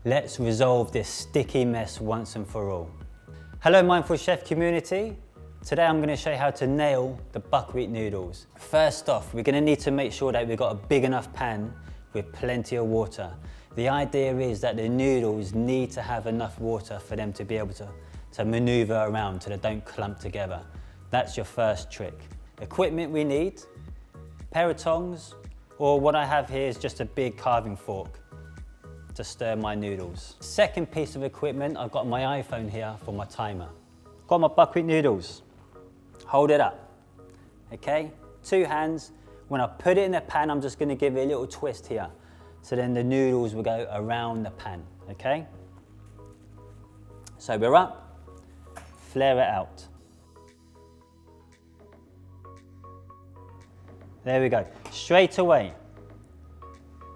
Let's resolve this sticky mess once and for all. Hello Mindful Chef community. Today I'm going to show you how to nail the buckwheat noodles. First off, we're going to need to make sure that we've got a big enough pan with plenty of water. The idea is that the noodles need to have enough water for them to be able to maneuver around so they don't clump together. That's your first trick. Equipment we need, a pair of tongs, or what I have here is just a big carving fork to stir my noodles. Second piece of equipment, I've got my iPhone here for my timer. Got my buckwheat noodles. Hold it up, okay? 2 hands. When I put it in the pan, I'm just gonna give it a little twist here. So then the noodles will go around the pan, okay? So we're up, flare it out. There we go, straight away.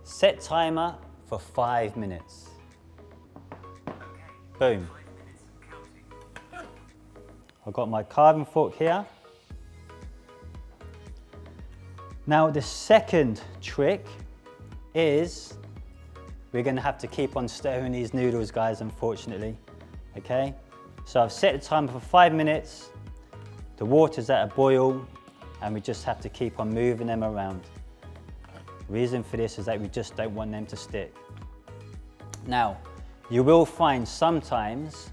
Set timer for 5 minutes. Boom. I've got my carving fork here. Now the second trick is we're going to have to keep on stirring these noodles, guys, unfortunately. Okay, so I've set the timer for 5 minutes. The water's at a boil and we just have to keep on moving them around. The reason for this is that we just don't want them to stick. Now, you will find sometimes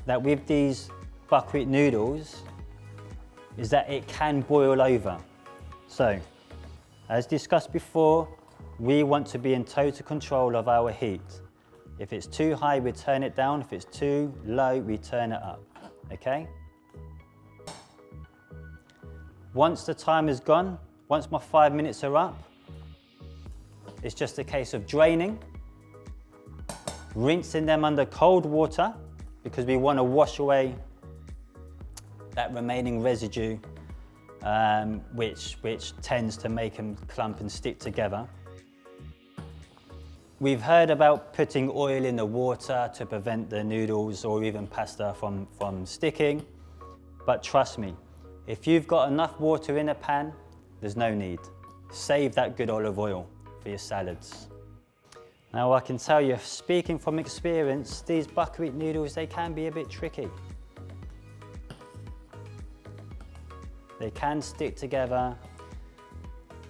that with these buckwheat noodles is that it can boil over. So, as discussed before, we want to be in total control of our heat. If it's too high, we turn it down. If it's too low, we turn it up, okay? Once the time is gone, once my 5 minutes are up, it's just a case of draining, rinsing them under cold water because we want to wash away that remaining residue which tends to make them clump and stick together. We've heard about putting oil in the water to prevent the noodles or even pasta from sticking, but trust me, if you've got enough water in a pan, there's no need. Save that good olive oil for your salads. Now I can tell you, speaking from experience, these buckwheat noodles, they can be a bit tricky. They can stick together.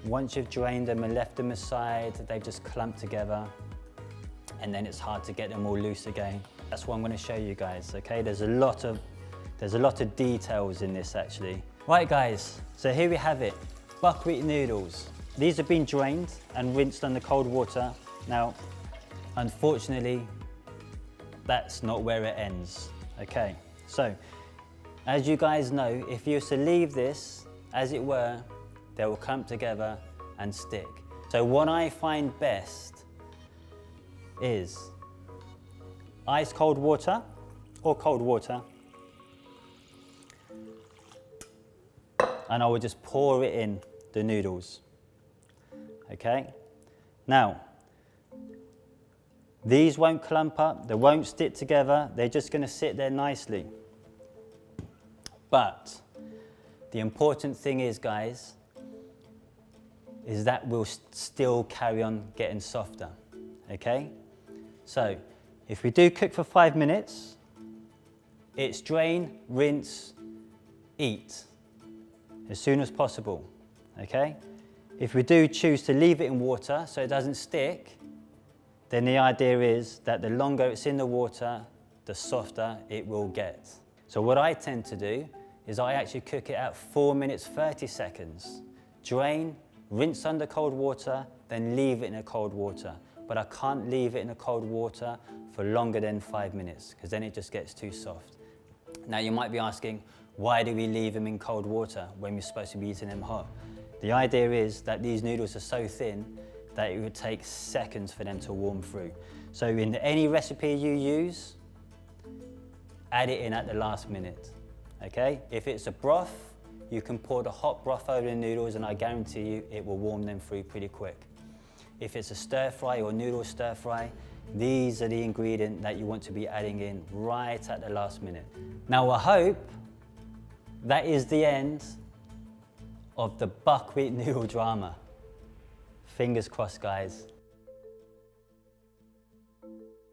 Once you've drained them and left them aside, they just clump together and then it's hard to get them all loose again. That's what I'm going to show you guys, okay? There's a lot of details in this actually. Right guys, so here we have it, buckwheat noodles. These have been drained and rinsed under cold water. Now, unfortunately, that's not where it ends, okay? So, as you guys know, if you were to leave this, as it were, they will clump together and stick. So what I find best is ice cold water or cold water, and I will just pour it in the noodles, okay? Now, these won't clump up, they won't stick together, they're just gonna sit there nicely. But the important thing is, guys, is that we'll still carry on getting softer, okay? So, if we do cook for 5 minutes, it's drain, rinse, eat as soon as possible, okay? If we do choose to leave it in water so it doesn't stick, then the idea is that the longer it's in the water, the softer it will get. So what I tend to do is I actually cook it at 4 minutes 30 seconds. Drain, rinse under cold water, then leave it in a cold water. But I can't leave it in a cold water for longer than 5 minutes because then it just gets too soft. Now you might be asking, why do we leave them in cold water when we're supposed to be eating them hot? The idea is that these noodles are so thin that it would take seconds for them to warm through. So in any recipe you use, add it in at the last minute, okay? If it's a broth, you can pour the hot broth over the noodles and I guarantee you it will warm them through pretty quick. If it's a stir fry or noodle stir fry, these are the ingredients that you want to be adding in right at the last minute. Now I hope that is the end of the buckwheat noodle drama. Fingers crossed, guys. you.